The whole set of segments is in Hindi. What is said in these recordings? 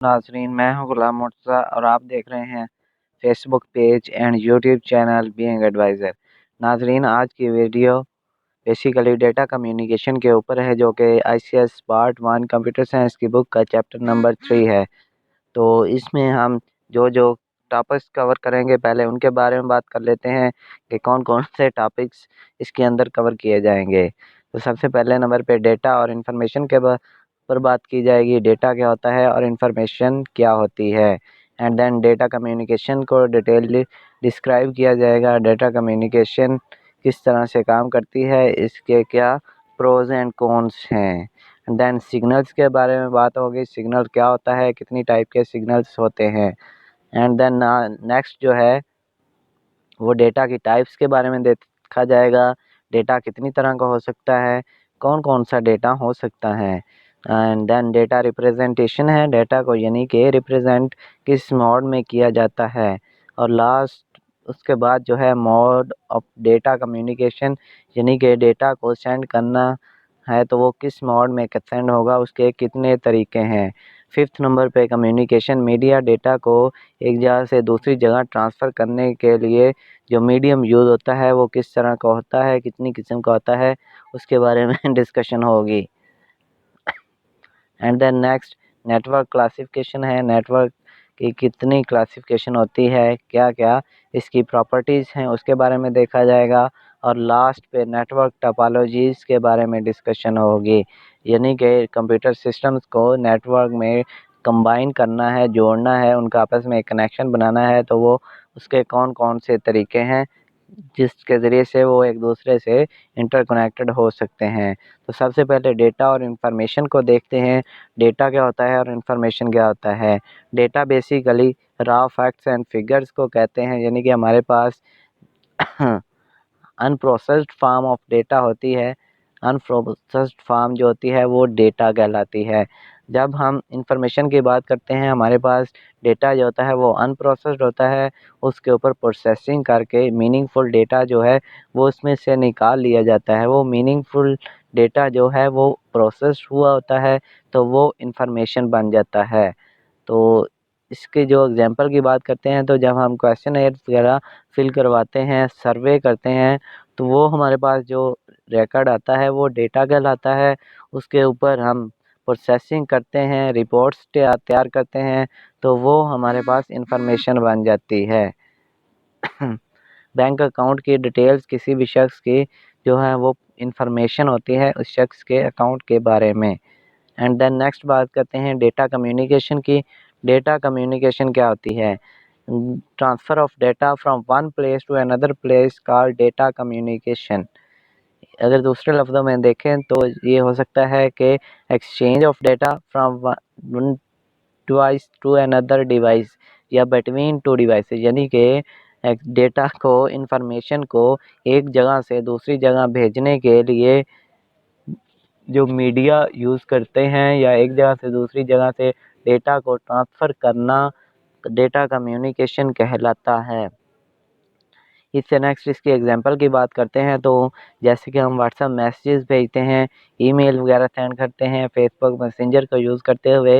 नाजरीन, मैं हूं गुलाम मुर्तज़ा और आप देख रहे हैं Facebook page and YouTube channel being advisor. नाजरीन, आज की वीडियो बेसिकली डेटा कम्युनिकेशन के ऊपर है, जो कि आईसीएस पार्ट 1 कंप्यूटर साइंस की बुक का चैप्टर नंबर 3 है। तो इसमें हम जो जो टॉपिक्स कवर करेंगे, पहले उनके बारे में बात कर लेते हैं कि कौन कौन से टॉपिक्स इसके अंदर कवर किए जाएंगे। तो सबसे पहले नंबर पे डेटा और इन्फॉर्मेशन के पर बात की जाएगी। डेटा क्या होता है और इन्फॉर्मेशन क्या होती है। एंड देन डेटा कम्युनिकेशन को डिटेलली डिस्क्राइब किया जाएगा। डेटा कम्युनिकेशन किस तरह से काम करती है, इसके क्या प्रोज एंड कॉन्स हैं। देन सिग्नल्स के बारे में बात होगी, सिग्नल क्या होता है, कितनी टाइप के सिग्नल्स होते हैं। एंड देन नेक्स्ट जो है वो डेटा की टाइप्स के बारे में देखा जाएगा। डेटा कितनी तरह का हो सकता है, कौन कौन सा डेटा हो सकता है। एंड देन डेटा रिप्रेजेंटेशन है, डेटा को यानी कि रिप्रेजेंट किस मोड में किया जाता है। और लास्ट उसके बाद जो है मोड ऑफ डेटा कम्युनिकेशन, यानी कि डेटा को सेंड करना है तो वो किस मोड में सेंड होगा, उसके कितने तरीके हैं। फिफ्थ नंबर पे कम्युनिकेशन मीडिया, डेटा को एक जगह से दूसरी जगह ट्रांसफ़र करने के लिए जो मीडियम यूज़ होता है वो किस तरह का होता है, कितनी किस्म का होता है, उसके बारे में डिस्कशन होगी। And then next network classification है, नेटवर्क की कितनी क्लासिफिकेशन होती है, क्या क्या इसकी प्रॉपर्टीज़ हैं, उसके बारे में देखा जाएगा। और लास्ट पे नेटवर्क टोपोलॉजीज़ के बारे में डिस्कशन होगी, यानी कि कंप्यूटर सिस्टम्स को नेटवर्क में कंबाइन करना है, जोड़ना है, उनका आपस में कनेक्शन बनाना है, तो वो उसके कौन कौन से तरीके हैं जिसके ज़रिए से वो एक दूसरे से इंटरकनेक्टेड हो सकते हैं। तो सबसे पहले डेटा और इन्फॉर्मेशन को देखते हैं। डेटा क्या होता है और इन्फॉर्मेशन क्या होता है। Data basically raw facts and figures को कहते हैं, यानी कि हमारे पास अनप्रोसेस्ड फॉर्म ऑफ डेटा होती है। अनप्रोसेस्ड फॉर्म जो होती है वो डेटा कहलाती है। जब हम इंफॉर्मेशन की बात करते हैं, हमारे पास डेटा जो होता है वो अनप्रोसेस्ड होता है, उसके ऊपर प्रोसेसिंग करके मीनिंगफुल डेटा जो है वो उसमें से निकाल लिया जाता है। वो मीनिंगफुल डेटा जो है वो प्रोसेस्ड हुआ होता है, तो वो इंफॉर्मेशन बन जाता है। तो इसके जो एग्जांपल की बात करते हैं, तो जब हम क्वेश्चनएयर वगैरह फिल करवाते हैं, सर्वे करते हैं, तो वो हमारे पास जो रिकॉर्ड आता है वो डेटा कहलाता है। उसके ऊपर हम प्रोसेसिंग करते हैं, रिपोर्ट्स तैयार करते हैं, तो वो हमारे पास इंफॉर्मेशन बन जाती है। बैंक अकाउंट की डिटेल्स किसी भी शख्स की जो है वो इंफॉर्मेशन होती है उस शख्स के अकाउंट के बारे में। एंड देन नेक्स्ट बात करते हैं डेटा कम्युनिकेशन की। डेटा कम्युनिकेशन क्या होती है? Transfer of data from one place to another place called data communication. अगर दूसरे लफ्ज़ों में देखें तो ये हो सकता है कि exchange of data from one device to another device या बिटवीन टू डिवाइसेस, यानी कि एक डेटा को, इंफॉर्मेशन को एक जगह से दूसरी जगह भेजने के लिए जो मीडिया यूज़ करते हैं या एक जगह से दूसरी जगह से डेटा को ट्रांसफ़र करना डेटा कम्युनिकेशन कहलाता है। इससे नेक्स्ट इसकी एग्जांपल की बात करते हैं, तो जैसे कि हम व्हाट्सएप मैसेजेस भेजते हैं, ईमेल वगैरह सेंड करते हैं, फेसबुक मैसेंजर का यूज़ करते हुए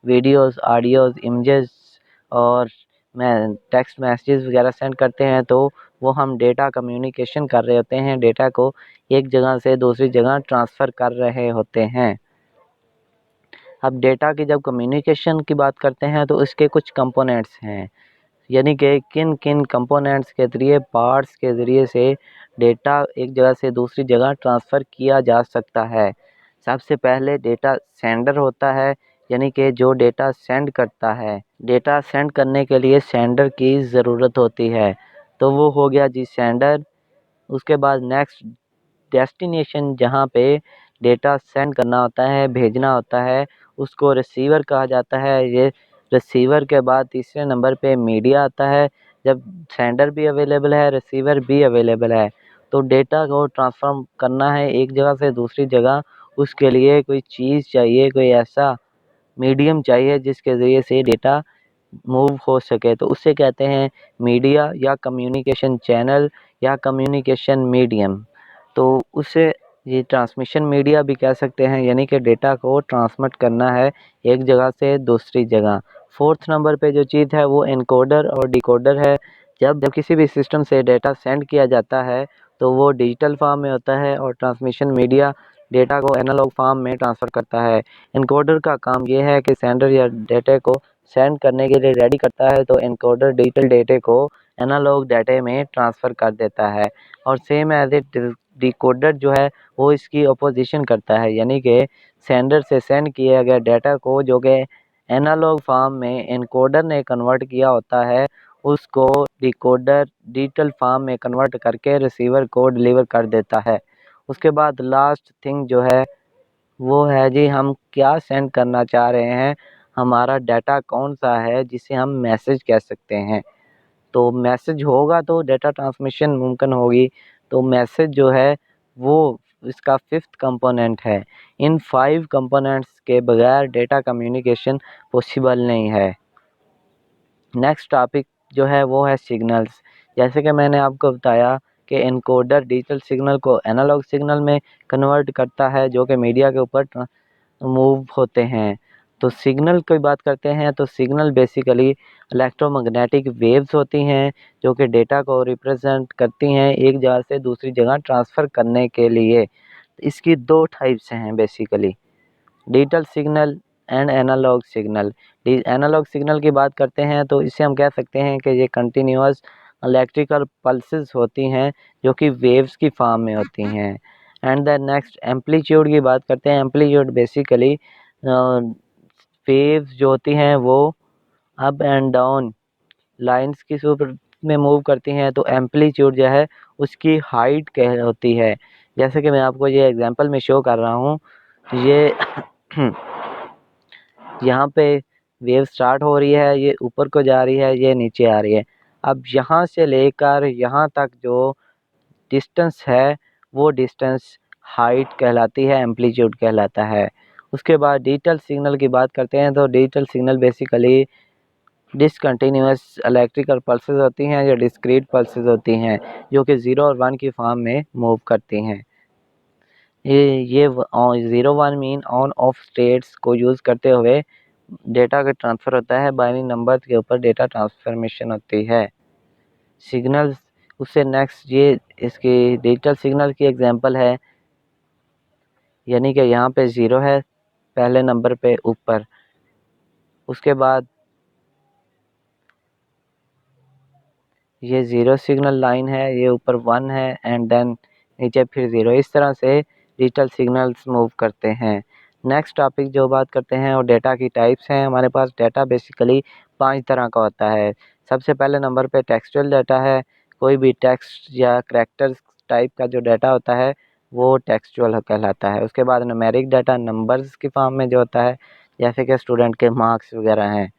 वीडियोस, ऑडियोज़, इमेजेस और मैं टेक्स्ट मैसेजेस वगैरह सेंड करते हैं, तो वो हम डेटा कम्युनिकेशन कर रहे होते हैं, डेटा को एक जगह से दूसरी जगह ट्रांसफ़र कर रहे होते हैं। अब डेटा की जब कम्युनिकेशन की बात करते हैं तो इसके कुछ कंपोनेंट्स हैं, यानी कि किन किन कंपोनेंट्स के ज़रिए, पार्ट्स के ज़रिए से डेटा एक जगह से दूसरी जगह ट्रांसफ़र किया जा सकता है। सबसे पहले डेटा सेंडर होता है, यानी कि जो डेटा सेंड करता है। डेटा सेंड करने के लिए सेंडर की ज़रूरत होती है, तो वो हो गया जी सेंडर। उसके बाद नेक्स्ट डेस्टिनेशन, जहाँ पे डेटा सेंड करना होता है, भेजना होता है, उसको रिसीवर कहा जाता है। ये रिसीवर के बाद तीसरे नंबर पे मीडिया आता है। जब सेंडर भी अवेलेबल है, रिसीवर भी अवेलेबल है, तो डेटा को ट्रांसफ़र करना है एक जगह से दूसरी जगह, उसके लिए कोई चीज़ चाहिए, कोई ऐसा मीडियम चाहिए जिसके ज़रिए से डेटा मूव हो सके, तो उसे कहते हैं मीडिया या कम्युनिकेशन चैनल या कम्युनिकेशन मीडियम। तो उसे ये ट्रांसमिशन मीडिया भी कह सकते हैं, यानी कि डेटा को ट्रांसमिट करना है एक जगह से दूसरी जगह। फोर्थ नंबर पे जो चीज़ है वो एनकोडर और डिकोडर है। जब किसी भी सिस्टम से डेटा सेंड किया जाता है तो वो डिजिटल फॉर्म में होता है और ट्रांसमिशन मीडिया डेटा को एनालॉग फॉर्म में ट्रांसफ़र करता है। एनकोडर का काम ये है कि सेंडर या डेटा को सेंड करने के लिए रेडी करता है, तो एनकोडर डिजिटल डेटा को एनालॉग डाटे में ट्रांसफ़र कर देता है। और सेम एज इट डिकोडर जो है वो इसकी अपोजिशन करता है, यानी कि सेंडर से सेंड किया गया डाटा को जो कि एनालॉग फॉर्म में एनकोडर ने कन्वर्ट किया होता है, उसको डिकोडर डिजिटल फॉर्म में कन्वर्ट करके रिसीवर को डिलीवर कर देता है। उसके बाद लास्ट थिंग जो है वो है जी, हम क्या सेंड करना चाह रहे हैं, हमारा डाटा कौन सा है जिसे हम मैसेज कह सकते हैं। तो मैसेज होगा तो डेटा ट्रांसमिशन मुमकिन होगी। तो मैसेज जो है वो इसका फिफ्थ कंपोनेंट है। इन 5 कंपोनेंट्स के बगैर डेटा कम्युनिकेशन पॉसिबल नहीं है। नेक्स्ट टॉपिक जो है वो है सिग्नल्स। जैसे कि मैंने आपको बताया कि एनकोडर डिजिटल सिग्नल को एनालॉग सिग्नल में कन्वर्ट करता है जो कि मीडिया के ऊपर मूव होते हैं। तो सिग्नल की बात करते हैं तो सिग्नल बेसिकली इलेक्ट्रोमैग्नेटिक वेव्स होती हैं जो कि डेटा को रिप्रेजेंट करती हैं एक जगह से दूसरी जगह ट्रांसफ़र करने के लिए। इसकी 2 टाइप्स हैं basically, digital signal and analog signal. Analog signal की बात करते हैं तो इसे हम कह सकते हैं कि ये कंटिन्यूअस इलेक्ट्रिकल पल्सेस होती हैं जो कि वेव्स की फॉर्म में होती हैं। एंड द नेक्स्ट एम्पलीट्यूड की बात करते हैं। एम्पलीट्यूड बेसिकली वेव्स जो होती हैं वो अप एंड डाउन लाइंस की सूप में मूव करती हैं, तो एम्पलीट्यूड जो है उसकी हाइट कह होती है। जैसे कि मैं आपको ये एग्जांपल में शो कर रहा हूँ, ये यहाँ पे वेव स्टार्ट हो रही है, ये ऊपर को जा रही है, ये नीचे आ रही है। अब यहाँ से लेकर यहाँ तक जो डिस्टेंस है वो डिस्टेंस हाइट कहलाती है, एम्पलीट्यूड कहलाता है। उसके बाद डिजिटल सिग्नल की बात करते हैं तो digital signal basically discontinuous electrical pulses होती हैं जो डिस्क्रीट पल्सेस होती हैं जो कि 0 और 1 की फॉर्म में मूव करती हैं। ये 0-1 मीन ऑन ऑफ स्टेट्स को यूज़ करते हुए डेटा का ट्रांसफ़र होता है, बाइनरी नंबर्स के ऊपर डेटा ट्रांसफॉर्मेशन होती है। सिग्नल्स उससे नेक्स्ट ये इसकी डिजिटल सिग्नल की एग्जांपल है, यानी कि यहाँ पे 0 है पहले नंबर पे ऊपर, उसके बाद ये 0 सिग्नल लाइन है, ये ऊपर 1 है एंड देन नीचे फिर 0। इस तरह से डिजिटल सिग्नल्स मूव करते हैं। नेक्स्ट टॉपिक जो बात करते हैं वो डेटा की टाइप्स हैं। हमारे पास डेटा बेसिकली 5 तरह का होता है। सबसे पहले नंबर पे टेक्सचुअल डाटा है। कोई भी टेक्स्ट या करैक्टर्स टाइप का जो डाटा होता है वो टेक्सचुअल कहलाता है। उसके बाद न्यूमेरिक डाटा नंबर्स की फॉर्म में जो होता है, जैसे कि स्टूडेंट के मार्क्स वगैरह हैं।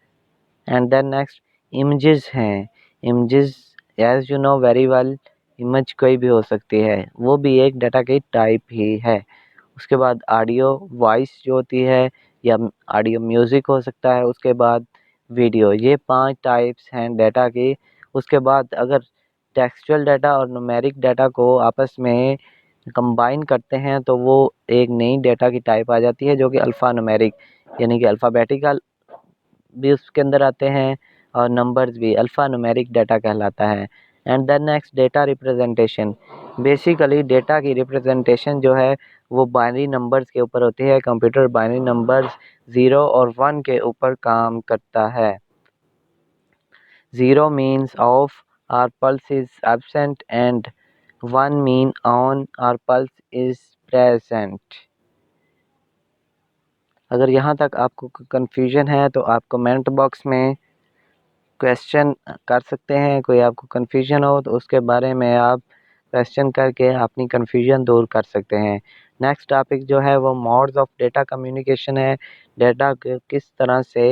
एंड देन नेक्स्ट इमेजेस हैं। Images as you know very well, image कोई भी हो सकती है, वो भी एक डाटा की टाइप ही है। उसके बाद ऑडियो वॉइस जो होती है या ऑडियो म्यूज़िक हो सकता है। उसके बाद वीडियो, ये 5 टाइप्स हैं डाटा की। उसके बाद अगर टेक्सचुअल डाटा और न्यूमेरिक डाटा को आपस में कंबाइन करते हैं तो वो एक नई डाटा की टाइप आ जाती है जो कि अल्फ़ा न्यूमेरिक, यानी कि अल्फ़ाबेटिकल भी उसके अंदर आते हैं और नंबर्स भी, अल्फ़ा न्यूमेरिक डाटा कहलाता है। And then next data representation. Basically data की रिप्रेजेंटेशन जो है वो बाइनरी नंबर्स के ऊपर होती है। कंप्यूटर बाइनरी नंबर्स 0 और 1 के ऊपर काम करता है। 0 means off or pulse is absent and 1 mean on or pulse is present। अगर यहाँ तक आपको कन्फ्यूजन है तो आप कमेंट बॉक्स में क्वेश्चन कर सकते हैं। कोई आपको कन्फ्यूजन हो तो उसके बारे में आप क्वेश्चन करके अपनी कन्फ्यूजन दूर कर सकते हैं। नेक्स्ट टॉपिक जो है वो मोड्स ऑफ डेटा कम्युनिकेशन है। डेटा किस तरह से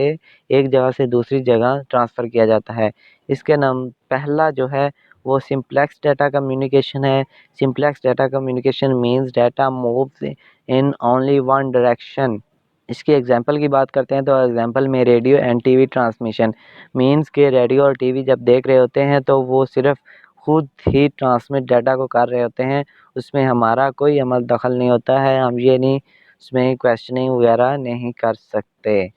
एक जगह से दूसरी जगह ट्रांसफ़र किया जाता है। इसके नाम पहला जो है वो सिंप्लेक्स डेटा कम्युनिकेशन है। Simplex data communication means data moves in only one direction. इसकी एग्जांपल की बात करते हैं तो एग्जांपल में radio and TV transmission means के रेडियो और टीवी जब देख रहे होते हैं तो वो सिर्फ खुद ही ट्रांसमिट डाटा को कर रहे होते हैं उसमें हमारा कोई अमल दखल नहीं होता है, हम ये नहीं उसमें क्वेश्चनिंग वगैरह नहीं कर सकते।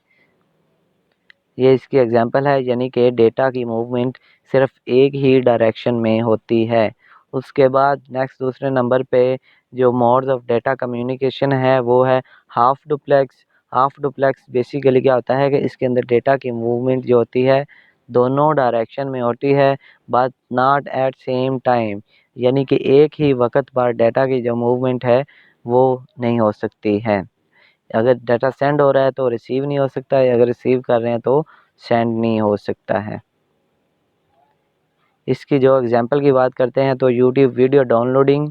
ये इसकी एग्जांपल है, यानी कि डेटा की मूवमेंट सिर्फ एक ही डायरेक्शन में होती है। उसके बाद नेक्स्ट दूसरे नंबर पे जो मोड्स ऑफ डेटा कम्युनिकेशन है वो है half duplex. Half duplex basically क्या होता है कि इसके अंदर डेटा की मूवमेंट जो होती है दोनों डायरेक्शन में होती है, but not at same time, यानी कि एक ही वक्त पर डेटा की जो मूवमेंट है वो नहीं हो सकती है। अगर डाटा सेंड हो रहा है तो रिसीव नहीं हो सकता है, अगर रिसीव कर रहे हैं तो सेंड नहीं हो सकता है। इसकी जो एग्जांपल की बात करते हैं तो यूट्यूब वीडियो डाउनलोडिंग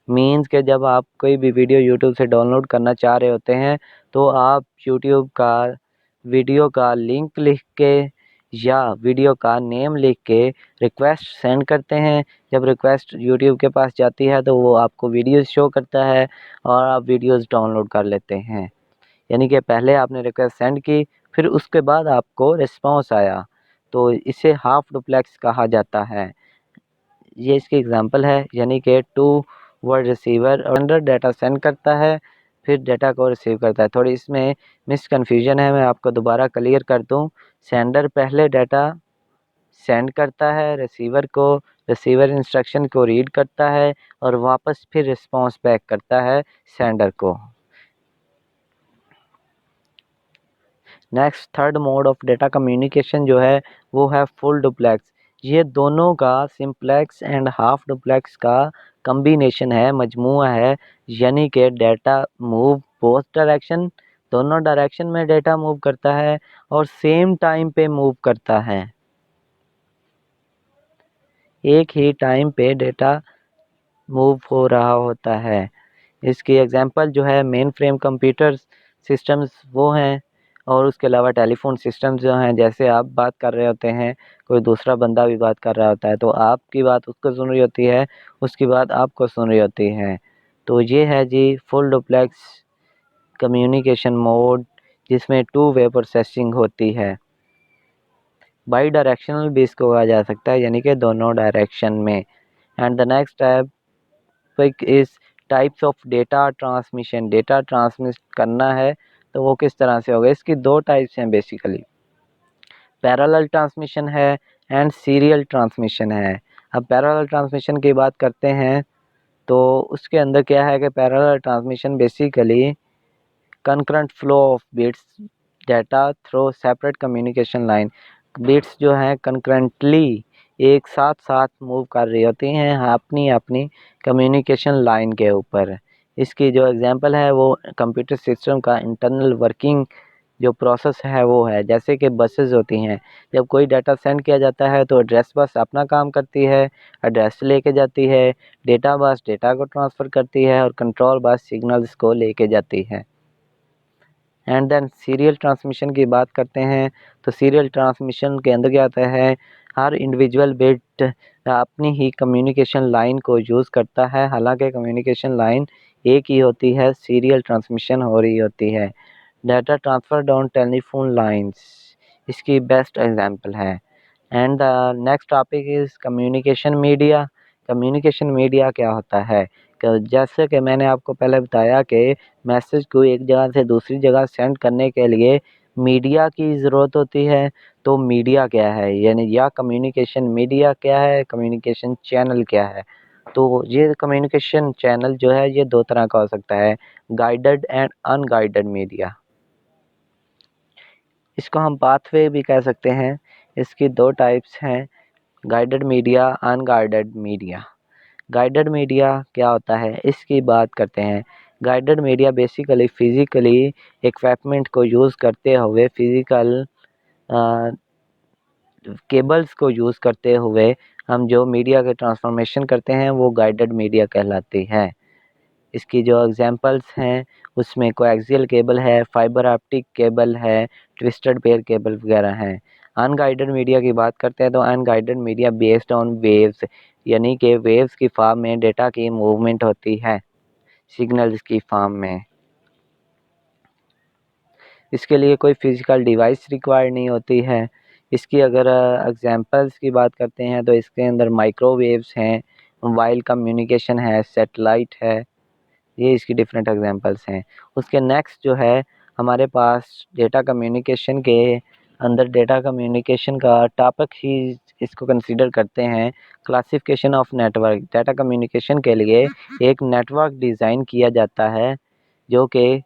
मीन्स के जब आप कोई भी वीडियो यूट्यूब से डाउनलोड करना चाह रहे होते हैं तो आप यूट्यूब का वीडियो का लिंक लिख के या वीडियो का नेम लिख के रिक्वेस्ट सेंड करते हैं। जब रिक्वेस्ट यूट्यूब के पास जाती है तो वो आपको वीडियोस शो करता है और आप वीडियोस डाउनलोड कर लेते हैं। यानी कि पहले आपने रिक्वेस्ट सेंड की, फिर उसके बाद आपको रिस्पॉन्स आया, तो इसे हाफ डुप्लेक्स कहा जाता है। ये इसकी एग्जांपल है, यानी कि टू वर्ड रिसीवर अंडर डाटा सेंड करता है फिर डाटा को रिसीव करता है। थोड़ी इसमें मिसकन्फ्यूजन है, मैं आपको दोबारा क्लियर कर दूं। सेंडर पहले डाटा सेंड करता है रिसीवर को, रिसीवर इंस्ट्रक्शन को रीड करता है और वापस फिर रिस्पॉन्स बैक करता है सेंडर को। Next third mode of data communication जो है वो है फुल डुप्लेक्स। ये दोनों का सिंप्लेक्स एंड हाफ डुप्लेक्स का कम्बिनेशन है, मजमुआ है, यानी कि डेटा मूव बोथ डायरेक्शन, दोनों डायरेक्शन में डेटा मूव करता है और सेम टाइम पे मूव करता है। एक ही टाइम पे डेटा मूव हो रहा होता है। इसकी एग्जांपल जो है मेन फ्रेम कंप्यूटर सिस्टम्स वो हैं, और उसके अलावा टेलीफोन सिस्टम्स जो हैं, जैसे आप बात कर रहे होते हैं, कोई दूसरा बंदा भी बात कर रहा होता है तो आपकी बात उसको सुन रही होती है, उसकी बात आपको सुन रही होती है। तो ये है जी फुल डुप्लेक्स कम्युनिकेशन मोड, जिसमें टू वे प्रोसेसिंग होती है। बाई डायरेक्शनल भी इसको कहा जा सकता है, यानी कि दोनों डायरेक्शन में। And the next topic is types of data transmission. Data transmit करना है तो वो किस तरह से होगा, इसकी दो टाइप्स हैं बेसिकली, पैरेलल ट्रांसमिशन है एंड सीरियल ट्रांसमिशन है। अब पैरेलल ट्रांसमिशन की बात करते हैं तो उसके अंदर क्या है कि parallel transmission basically concurrent flow of bits data through separate communication line. Bits जो हैं कंकरेंटली एक साथ साथ मूव कर रही होती हैं अपनी अपनी कम्युनिकेशन लाइन के ऊपर। इसकी जो एग्जांपल है वो कंप्यूटर सिस्टम का इंटरनल वर्किंग जो प्रोसेस है वो है, जैसे कि बसेस होती हैं, जब कोई डाटा सेंड किया जाता है तो एड्रेस बस अपना काम करती है, एड्रेस लेके जाती है, डेटा बस डेटा को ट्रांसफ़र करती है और कंट्रोल बस सिग्नल्स को लेके जाती है। एंड देन सीरियल ट्रांसमिशन की बात करते हैं तो सीरियल ट्रांसमिशन के अंदर क्या आता है, हर इंडिविजुअल बिट अपनी ही कम्युनिकेशन लाइन को यूज़ करता है, हालांकि कम्युनिकेशन लाइन एक ही होती है, सीरियल ट्रांसमिशन हो रही होती है। Data transfer down telephone lines इसकी बेस्ट एग्जांपल है। And the next topic is communication media. Communication media क्या होता है, जैसे कि मैंने आपको पहले बताया कि मैसेज को एक जगह से दूसरी जगह सेंड करने के लिए मीडिया की ज़रूरत होती है। तो मीडिया क्या है, यानी या कम्युनिकेशन मीडिया क्या है, कम्युनिकेशन चैनल क्या है। तो ये कम्युनिकेशन चैनल जो है ये दो तरह का हो सकता है, गाइडेड एंड अनगाइडेड मीडिया। इसको हम पाथवे भी कह सकते हैं। इसकी दो टाइप्स हैं, guided media, unguided media. Guided media क्या होता है इसकी बात करते हैं। Guided media basically physically equipment को यूज़ करते हुए, फिज़िकल केबल्स को यूज़ करते हुए हम जो मीडिया के ट्रांसफॉर्मेशन करते हैं वो गाइडेड मीडिया कहलाती है। इसकी जो एग्जांपल्स हैं उसमें कोएक्सियल केबल है, फाइबर ऑप्टिक केबल है, ट्विस्टेड पेयर केबल वगैरह हैं। अनगाइडेड मीडिया की बात करते हैं तो unguided media based on waves, यानी कि वेव्स की फॉर्म में डेटा की मूवमेंट होती है सिग्नल्स की फॉर्म में। इसके लिए कोई फिजिकल डिवाइस रिक्वायर्ड नहीं होती है। इसकी अगर एग्जांपल्स की बात करते हैं तो इसके अंदर माइक्रोवेव्स हैं मोबाइल कम्युनिकेशन है, सैटेलाइट है, ये इसकी डिफरेंट एग्जांपल्स हैं। उसके नेक्स्ट जो है हमारे पास डेटा कम्युनिकेशन के अंदर डेटा कम्युनिकेशन का टॉपिक ही इसको कंसीडर करते हैं, classification of network. Data communication के लिए एक नेटवर्क डिज़ाइन किया जाता है जो कि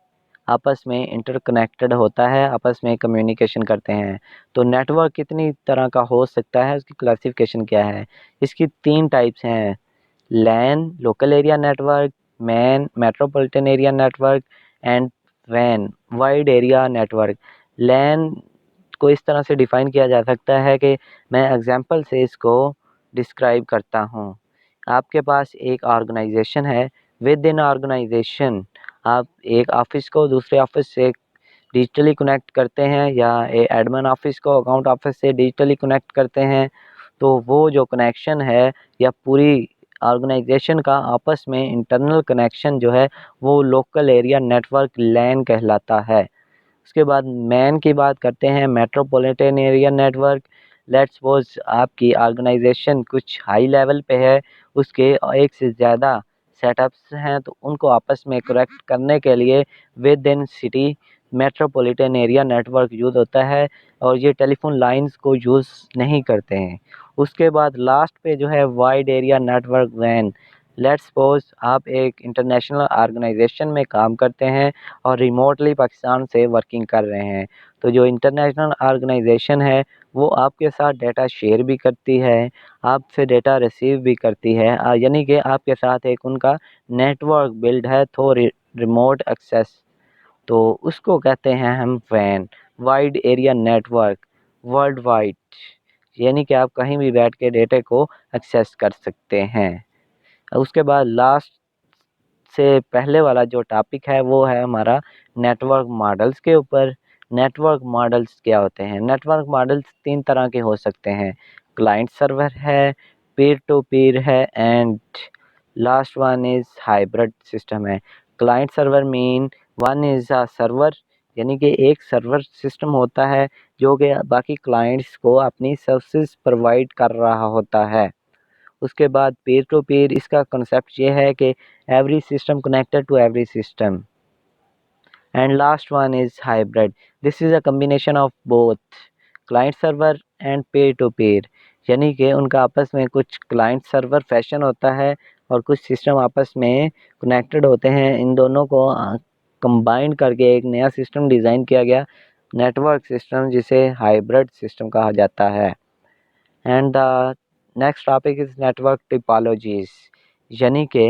आपस में इंटरकनेक्टेड होता है, आपस में कम्युनिकेशन करते हैं। तो नेटवर्क कितनी तरह का हो सकता है, उसकी क्लासिफिकेशन क्या है? इसकी 3 टाइप्स हैं, LAN local area network, MAN metropolitan area network and वैन वाइड एरिया नेटवर्क। लैन को इस तरह से डिफ़ाइन किया जा सकता है कि मैं एग्जांपल से इसको डिस्क्राइब करता हूँ। आपके पास एक ऑर्गेनाइजेशन है, विद इन ऑर्गेनाइजेशन आप एक ऑफिस को दूसरे ऑफिस से डिजिटली कनेक्ट करते हैं या एडमिन ऑफिस को अकाउंट ऑफिस से डिजिटली कनेक्ट करते हैं। तो वो जो कनेक्शन है या पूरी ऑर्गेनाइजेशन का आपस में इंटरनल कनेक्शन जो है वो लोकल एरिया नेटवर्क लैन कहलाता है। उसके बाद मैन की बात करते हैं, metropolitan area network. Let's suppose आपकी ऑर्गेनाइजेशन कुछ हाई लेवल पे है, उसके एक से ज़्यादा सेटअप्स हैं, तो उनको आपस में कनेक्ट करने के लिए with in city metropolitan area network use होता है और ये टेलीफोन लाइंस को यूज़ नहीं करते हैं। उसके बाद लास्ट पे जो है वाइड एरिया नेटवर्क वैन। लेट्स सपोज आप एक इंटरनेशनल ऑर्गेनाइजेशन में काम करते हैं और रिमोटली पाकिस्तान से वर्किंग कर रहे हैं। तो जो इंटरनेशनल ऑर्गेनाइजेशन है वो आपके साथ डेटा शेयर भी करती है, आपसे डेटा रिसीव भी करती है, यानी कि आपके साथ एक उनका नेटवर्क बिल्ड है थ्रू रिमोट एक्सेस। तो उसको कहते हैं हम वैन wide area network world wide, यानी कि आप कहीं भी बैठ के डेटा को एक्सेस कर सकते हैं। उसके बाद लास्ट से पहले वाला जो टॉपिक है वो है हमारा नेटवर्क मॉडल्स के ऊपर। नेटवर्क मॉडल्स क्या होते हैं? नेटवर्क मॉडल्स 3 तरह के हो सकते हैं, क्लाइंट सर्वर है, पीर टू पीर है and last one is hybrid system है। Client server mean one is a server, यानी कि एक सर्वर सिस्टम होता है जो कि बाकी क्लाइंट्स को अपनी सर्विसेज प्रोवाइड कर रहा होता है। उसके बाद पीर टू पीर, इसका कॉन्सेप्ट ये है कि every system connected to every system. And last one is hybrid, this is a combination of both client server and peer to peer, यानी कि उनका आपस में कुछ क्लाइंट सर्वर फैशन होता है और कुछ सिस्टम आपस में कनेक्टेड होते हैं। इन दोनों को कंबाइन करके एक नया सिस्टम डिज़ाइन किया गया, नेटवर्क सिस्टम, जिसे हाइब्रिड सिस्टम कहा जाता है। And the next topic is network topologies, यानी कि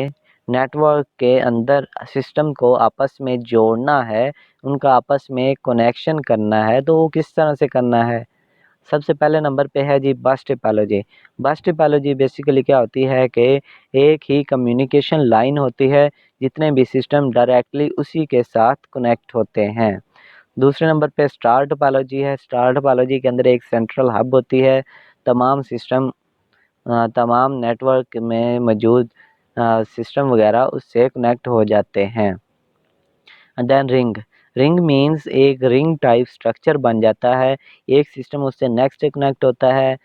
नेटवर्क के अंदर सिस्टम को आपस में जोड़ना है, उनका आपस में कनेक्शन करना है, तो वो किस तरह से करना है? सबसे पहले नंबर पे है जी बस टिपोलॉजी। बस टिपोलॉजी बेसिकली क्या होती है कि एक ही कम्युनिकेशन लाइन होती है, जितने भी सिस्टम डायरेक्टली उसी के साथ कनेक्ट होते हैं। दूसरे नंबर पे स्टार टोपोलॉजी है। स्टार टोपोलॉजी के अंदर एक सेंट्रल हब होती है, तमाम सिस्टम तमाम नेटवर्क में मौजूद सिस्टम वगैरह उससे कनेक्ट हो जाते हैं। देन रिंग, रिंग मीन्स एक रिंग टाइप स्ट्रक्चर बन जाता है, एक सिस्टम उससे नेक्स्ट से कनेक्ट होता है,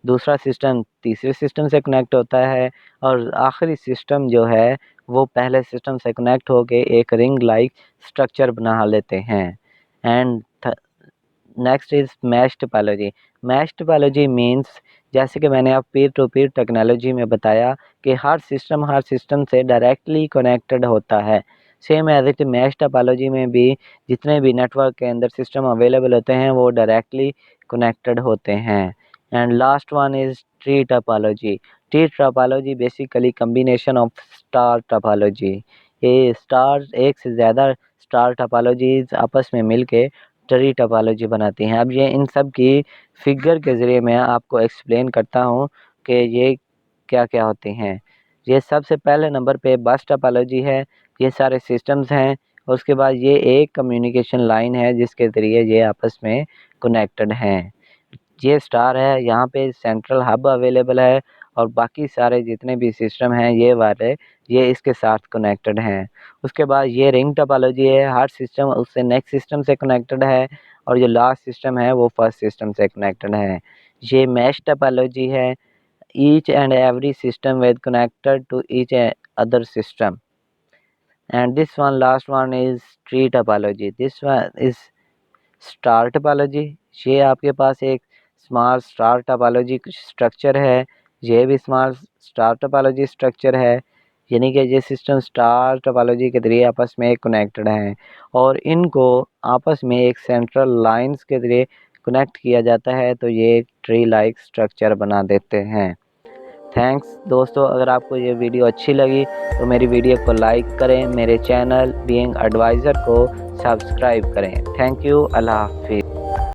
दूसरा सिस्टम तीसरे सिस्टम से कनेक्ट होता है और आखिरी सिस्टम जो है वो पहले सिस्टम से कनेक्ट होके एक रिंग लाइक स्ट्रक्चर बना लेते हैं। And next is mesh topology. Mesh topology means, जैसे कि मैंने आप पीर टू पीर टेक्नोलॉजी में बताया कि हर सिस्टम से डायरेक्टली कनेक्टेड होता है, same as it mesh topology में भी जितने भी नेटवर्क के अंदर सिस्टम अवेलेबल होते हैं वो डायरेक्टली कनेक्टेड होते हैं। And last one is tree topology. Tree topology basically combination of star topology, ये स्टार एक से ज़्यादा स्टार टोपोलॉजीज आपस में मिलके ट्री टोपोलॉजी बनाती हैं। अब ये इन सब की फिगर के ज़रिए मैं आपको एक्सप्लेन करता हूँ कि ये क्या-क्या होती हैं। ये सबसे पहले नंबर पे बस टोपोलॉजी है, ये सारे सिस्टम्स हैं और उसके बाद ये एक कम्युनिकेशन लाइन है जिसके ज़रिए ये आपस में कनेक्टेड हैं। ये स्टार है, यहाँ पे सेंट्रल हब अवेलेबल है और बाकी सारे जितने भी सिस्टम हैं ये वाले ये इसके साथ कनेक्टेड हैं। उसके बाद ये रिंग टोपोलॉजी है, हर सिस्टम उससे नेक्स्ट सिस्टम से कनेक्टेड है और जो लास्ट सिस्टम है वो फर्स्ट सिस्टम से कनेक्टेड है। ये मैश टोपोलॉजी है, each and every system with connected to each other system. And this one last one is tree topology. This one is star topology. ये आपके पास एक स्मॉल स्टार टोपोलॉजी स्ट्रक्चर है, ये भी स्मॉल स्टार टोपोलॉजी स्ट्रक्चर है, यानी कि ये सिस्टम स्टार टोपोलॉजी के जरिए आपस में कनेक्टेड हैं और इनको आपस में एक सेंट्रल लाइंस के जरिए कनेक्ट किया जाता है, तो ये एक ट्री लाइक स्ट्रक्चर बना देते हैं। थैंक्स दोस्तों, अगर आपको ये वीडियो अच्छी लगी तो मेरी वीडियो को लाइक करें, मेरे चैनल बीइंग एडवाइज़र को सब्सक्राइब करें। थैंक यू, अल्लाह हाफिज़।